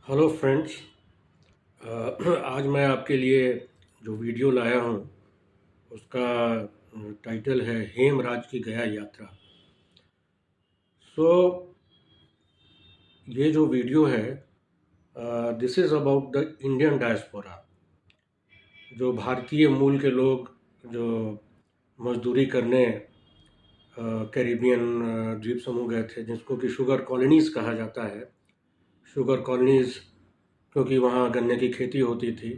Hello friends. आज मैं आपके लिए जो वीडियो लाया हूँ उसका टाइटल है हेमराज की गया यात्रा। सो ये जो वीडियो है this is about the Indian diaspora. जो भारतीय मूल के लोग जो मजदूरी करने कैरिबियन द्वीप समूह गए थे, जिसको कि शुगर कॉलोनीज़ कहा जाता है। शुगर कॉलोनीज़ क्योंकि वहाँ गन्ने की खेती होती थी,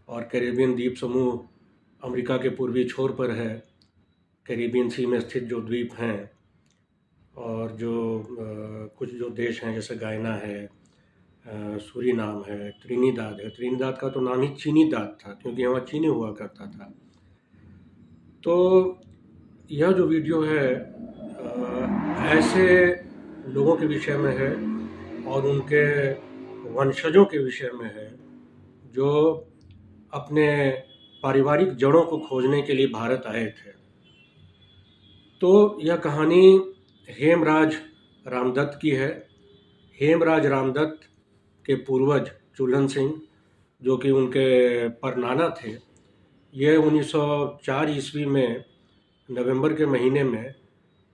और कैरिबियन द्वीप समूह अमेरिका के पूर्वी छोर पर है। कैरिबियन सी में स्थित जो द्वीप हैं, और जो कुछ जो देश हैं जैसे गायना है, सूरीनाम है, त्रिनिदाद है। त्रिनिदाद का तो नाम ही चीनीदाद था क्योंकि वहाँ चीनी हुआ करता था। तो यह जो वीडियो है ऐसे लोगों के विषय में है और उनके वंशजों के विषय में है जो अपने पारिवारिक जड़ों को खोजने के लिए भारत आए थे। तो यह कहानी हेमराज रामदत्त की है। हेमराज रामदत्त के पूर्वज चुल्हन सिंह, जो कि उनके परनाना थे, ये 1904 ईस्वी में नवंबर के महीने में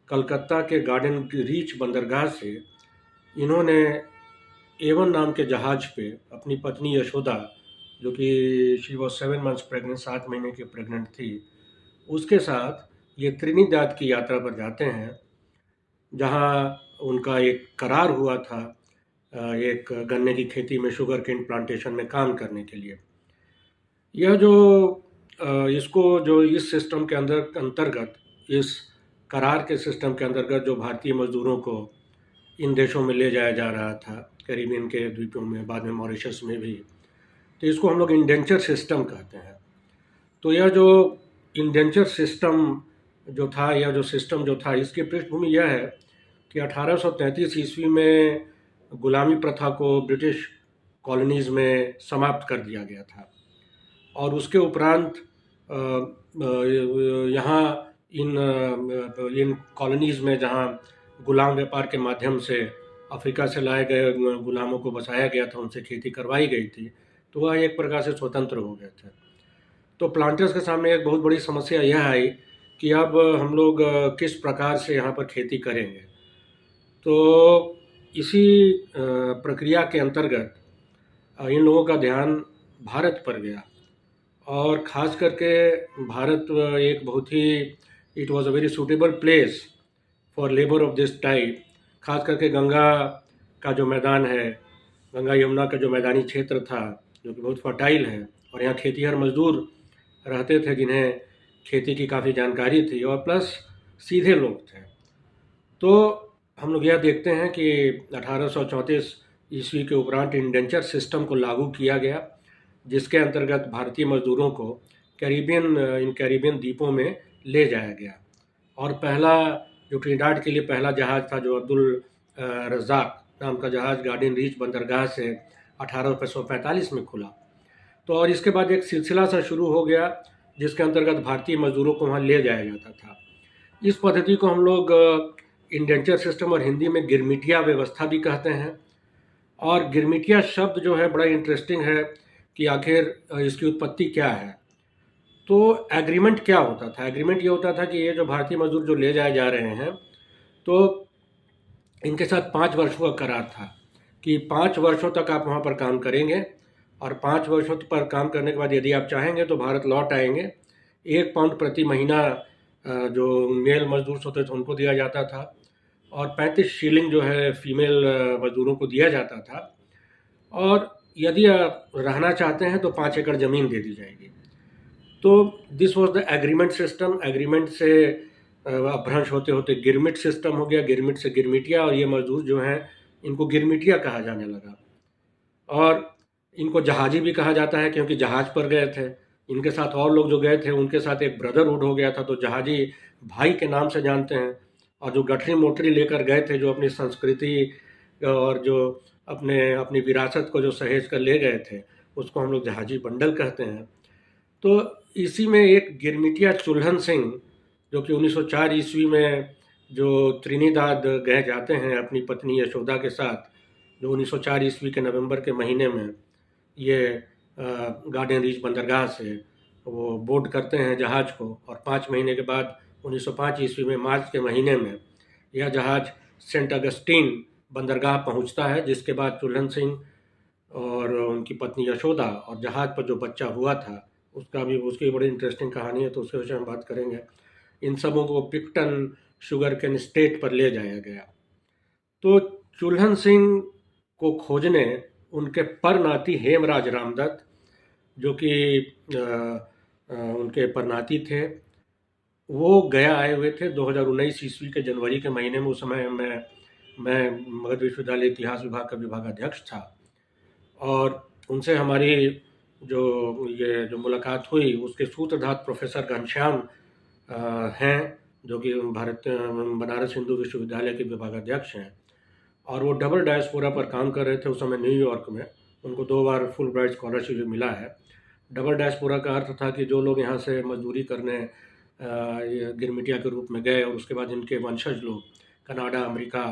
कलकत्ता के गार्डन रीच बंदरगाह से इन्होंने एवन नाम के जहाज़ पे अपनी पत्नी यशोदा, जो कि शी वॉज 7 मंथ्स प्रेग्नेंट, 7 महीने की प्रेग्नेंट थी, उसके साथ ये त्रिनिदाद की यात्रा पर जाते हैं, जहां उनका एक करार हुआ था एक गन्ने की खेती में, शुगर केन प्लांटेशन में काम करने के लिए। यह जो इसको जो इस सिस्टम के अंतर्गत, इस करार के सिस्टम के अंतर्गत जो भारतीय मजदूरों को इन देशों में ले जाया जा रहा था, कैरिबियन के द्वीपों में, बाद में मॉरिशस में भी, तो इसको हम लोग इंडेंचर सिस्टम कहते हैं। तो यह जो इंडेंचर सिस्टम जो था, यह जो सिस्टम जो था, इसकी पृष्ठभूमि यह है कि 1833 ईस्वी में गुलामी प्रथा को ब्रिटिश कॉलोनीज़ में समाप्त कर दिया गया था, और उसके उपरांत यहाँ इन कॉलोनीज़ में जहाँ गुलाम व्यापार के माध्यम से अफ्रीका से लाए गए गुलामों को बसाया गया था, उनसे खेती करवाई गई थी, तो वह एक प्रकार से स्वतंत्र हो गए थे। तो प्लांटर्स के सामने एक बहुत बड़ी समस्या यह आई कि अब हम लोग किस प्रकार से यहाँ पर खेती करेंगे। तो इसी प्रक्रिया के अंतर्गत इन लोगों का ध्यान भारत पर गया, और ख़ास करके भारत एक बहुत ही, it was a very suitable place for labour of this type. खास करके गंगा का जो मैदान है, गंगा यमुना का जो मैदानी क्षेत्र था, जो कि बहुत फर्टाइल है, और यहाँ खेतीहर मजदूर रहते थे जिन्हें खेती की काफ़ी जानकारी थी, और प्लस सीधे लोग थे। तो हम लोग यह देखते हैं कि 1834 ईस्वी के उपरांत इंडेंचर सिस्टम को लागू किया गया, जिसके अंतर्गत भारतीय मजदूरों को इन कैरिबियन द्वीपों में ले जाया गया। और पहला जो ट्रिनिडाद के लिए पहला जहाज़ था, जो अब्दुल रज़ाक नाम का जहाज़, गार्डन रीच बंदरगाह से 1845 में खुला। तो और इसके बाद एक सिलसिला सा शुरू हो गया, जिसके अंतर्गत भारतीय मजदूरों को वहाँ ले जाया जाता था। इस पद्धति को हम लोग इंडेंचर सिस्टम और हिंदी में गिरमिटिया व्यवस्था भी कहते हैं। और गिरमिटिया शब्द जो है बड़ा इंटरेस्टिंग है कि आखिर इसकी उत्पत्ति क्या है। तो एग्रीमेंट क्या होता था? एग्रीमेंट ये होता था कि ये जो भारतीय मजदूर जो ले जाए जा रहे हैं, तो इनके साथ 5 वर्षों का करार था कि 5 वर्षों तक आप वहाँ पर काम करेंगे, और 5 वर्षों पर काम करने के बाद यदि आप चाहेंगे तो भारत लौट आएंगे। 1 पाउंड प्रति महीना जो मेल मजदूर होते थे उनको दिया जाता था, और 35 शीलिंग जो है फीमेल मजदूरों को दिया जाता था, और यदि आप रहना चाहते हैं तो 5 एकड़ ज़मीन दे दी जाएगी। तो this was the agreement system. Agreement से अपभ्रंश होते होते गिरमिट सिस्टम हो गया, गिरमिट से गिरमिटिया, और ये मजदूर जो हैं इनको गिरमिटिया कहा जाने लगा। और इनको जहाजी भी कहा जाता है क्योंकि जहाज़ पर गए थे। इनके साथ और लोग जो गए थे उनके साथ एक ब्रदरहुड हो गया था, तो जहाजी भाई के नाम से जानते हैं। और जो गठरी मोटरी लेकर गए थे, जो अपनी संस्कृति और जो अपनी विरासत को जो सहेज कर ले गए थे, उसको हम लोग जहाजी बंडल कहते हैं। तो इसी में एक गिरमिटिया चुल्हन सिंह, जो कि 1904 ईस्वी में जो त्रिनिदाद गए जाते हैं अपनी पत्नी यशोदा के साथ, जो 1904 ईस्वी के नवंबर के महीने में ये गार्डन रीच बंदरगाह से वो बोर्ड करते हैं जहाज़ को, और 5 महीने के बाद 1905 ईस्वी में मार्च के महीने में यह जहाज़ सेंट अगस्टीन बंदरगाह पहुंचता है, जिसके बाद चुल्हन सिंह और उनकी पत्नी यशोदा और जहाज़ पर जो बच्चा हुआ था उसकी बड़ी इंटरेस्टिंग कहानी है, तो उसके विषय में बात करेंगे। इन सबों को पिक्टन शुगर कैन स्टेट पर ले जाया गया। तो चुल्हन सिंह को खोजने उनके परनाती हेमराज रामदत्त, जो कि उनके परनाती थे, वो गया आए हुए थे 2019 ईस्वी के जनवरी के महीने में। उस समय मैं मगध विश्वविद्यालय इतिहास विभाग का विभागाध्यक्ष था, और उनसे हमारी जो मुलाकात हुई उसके सूत्रधार प्रोफेसर घनश्याम हैं, जो कि बनारस हिंदू विश्वविद्यालय के विभागाध्यक्ष हैं, और वो डबल डायस्पोरा पर काम कर रहे थे उस समय न्यूयॉर्क में। उनको 2 बार फुल ब्राइट स्कॉलरशिप भी मिला है। डबल डायस्पोरा का अर्थ था कि जो लोग यहाँ से मजदूरी करने गिरमिटिया के रूप में गए, और उसके बाद इनके वंशज लोग कनाडा, अमेरिका,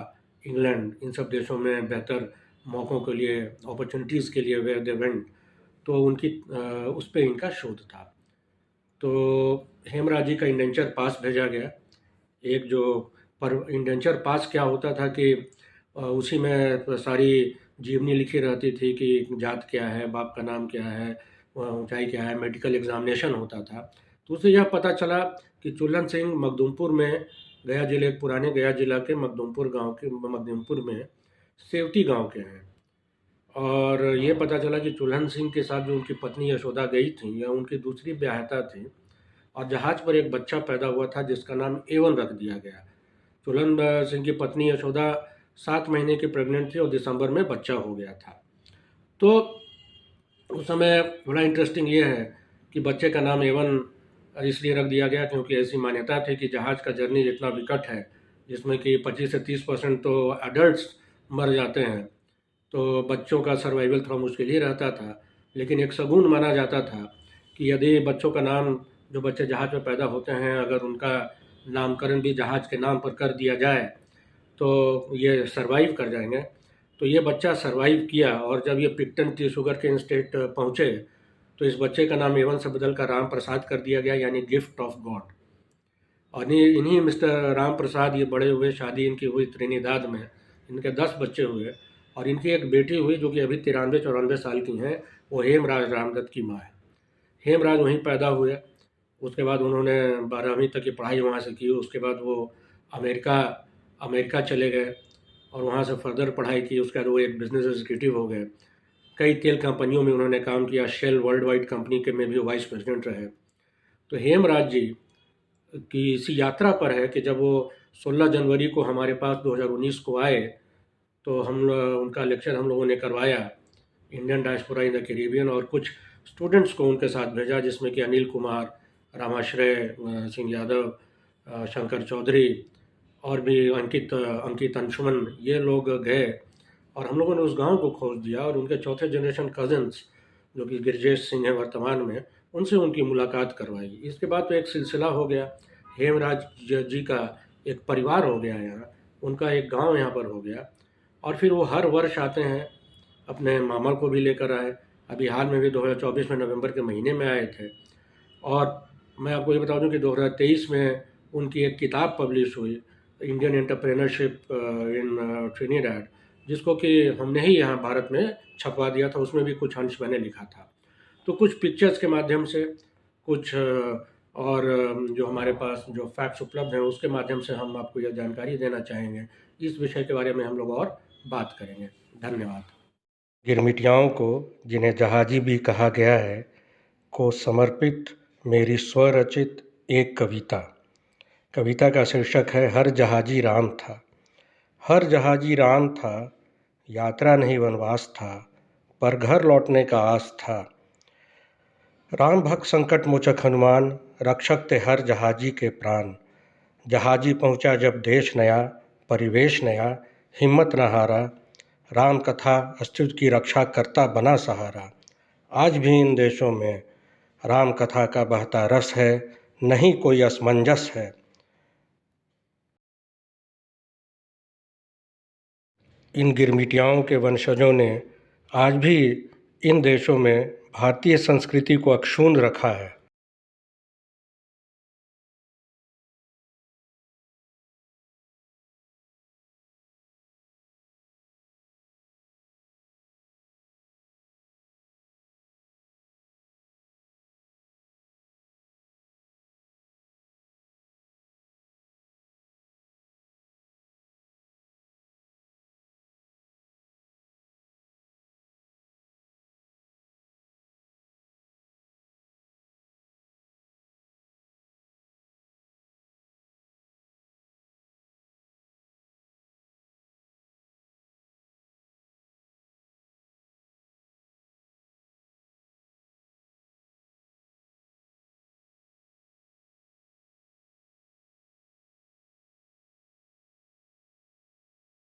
इंग्लैंड, इन सब देशों में बेहतर मौक़ों के लिए, अपॉर्चुनिटीज़ के लिए वे दे वेंट, तो उनकी उस पर इनका शोध था। तो हेमराज जी का इंडेंचर पास भेजा गया। एक जो इंडेंचर पास क्या होता था कि उसी में सारी जीवनी लिखी रहती थी कि जात क्या है, बाप का नाम क्या है, ऊंचाई क्या है, मेडिकल एग्जामिनेशन होता था। तो उससे यह पता चला कि चुल्हन सिंह मखदूमपुर में, पुराने गया जिला के मखदूमपुर में सेवटी गांव के हैं। और ये पता चला कि चुल्हन सिंह के साथ जो उनकी पत्नी यशोदा गई थी, यह उनकी दूसरी ब्याहता थी, और जहाज़ पर एक बच्चा पैदा हुआ था जिसका नाम एवन रख दिया गया। चुल्हन सिंह की पत्नी यशोदा 7 महीने की प्रेग्नेंट थी और दिसंबर में बच्चा हो गया था। तो उस समय बड़ा इंटरेस्टिंग ये है कि बच्चे का नाम एवन इसलिए रख दिया गया क्योंकि ऐसी मान्यता थी कि जहाज़ का जर्नी जितना विकट है, जिसमें कि 25 से 30% तो एडल्ट्स मर जाते हैं, तो बच्चों का सर्वाइवल थोड़ा मुश्किल ही रहता था। लेकिन एक शगुन माना जाता था कि यदि बच्चों का नाम, जो बच्चे जहाज़ में पैदा होते हैं, अगर उनका नामकरण भी जहाज़ के नाम पर कर दिया जाए तो ये सर्वाइव कर जाएंगे। तो ये बच्चा सर्वाइव किया, और जब ये पिक्टन शुगर कैन स्टेट पहुँचे तो इस बच्चे का नाम एवन से बदल कर राम प्रसाद कर दिया गया, यानी गिफ्ट ऑफ गॉड। और इन्हीं मिस्टर राम प्रसाद ये बड़े हुए, शादी इनकी हुई त्रिनिदाद में, इनके 10 बच्चे हुए, और इनकी एक बेटी हुई जो कि अभी 93-94 साल की हैं, वो हेमराज रामदत्त की माँ है। हेमराज वहीं पैदा हुए। उसके बाद उन्होंने 12वीं तक की पढ़ाई वहाँ से की। उसके बाद वो अमेरिका चले गए और वहाँ से फर्दर पढ़ाई की। उसके बाद वो एक बिजनेस एग्जीक्यूटिव हो गए। कई तेल कंपनियों में उन्होंने काम किया। शेल वर्ल्ड वाइड कंपनी के में भी वाइस प्रेसिडेंट रहे। तो हेमराज जी की इसी यात्रा पर है कि जब वो 16 जनवरी को हमारे पास 2019 को आए, तो उनका लेक्चर हम लोगों ने करवाया, Indian diaspora in the Caribbean, और कुछ स्टूडेंट्स को उनके साथ भेजा, जिसमें कि अनिल कुमार, रामाश्रय सिंह यादव, शंकर चौधरी और भी अंकित अंशुमन, ये लोग गए, और हम लोगों ने उस गांव को खोज दिया, और उनके चौथे जनरेशन कज़न्स जो कि गिरजेश सिंह हैं वर्तमान में, उनसे उनकी मुलाकात करवाई। इसके बाद तो एक सिलसिला हो गया। हेमराज जी का एक परिवार हो गया यहाँ, उनका एक गांव यहाँ पर हो गया, और फिर वो हर वर्ष आते हैं। अपने मामा को भी लेकर आए। अभी हाल में भी 2024 में नवंबर के महीने में आए थे। और मैं आपको ये बता दूं कि 2023 में उनकी एक किताब पब्लिश हुई, इंडियन एंटरप्रेन्योरशिप इन ट्रिनिडाड, जिसको कि हमने ही यहाँ भारत में छपवा दिया था। उसमें भी कुछ अंश मैंने लिखा था। तो कुछ पिक्चर्स के माध्यम से, कुछ और जो हमारे पास जो फैक्ट्स उपलब्ध हैं उसके माध्यम से हम आपको यह जानकारी देना चाहेंगे। इस विषय के बारे में हम लोग और बात करेंगे। धन्यवाद। गिरमिटियाओं को, जिन्हें जहाजी भी कहा गया है, को समर्पित मेरी स्वरचित एक कविता का शीर्षक है हर जहाजी राम था। हर जहाजी राम था, यात्रा नहीं वनवास था, पर घर लौटने का आस था। राम भक्त संकट मोचक हनुमान, रक्षक थे हर जहाजी के प्राण। जहाजी पहुंचा जब देश नया, परिवेश नया, हिम्मत न हारा। राम कथा अस्तित्व की रक्षा करता बना सहारा। आज भी इन देशों में राम कथा का बहता रस है, नहीं कोई असमंजस है। इन गिरमिटियाओं के वंशजों ने आज भी इन देशों में भारतीय संस्कृति को अक्षुण्ण रखा है।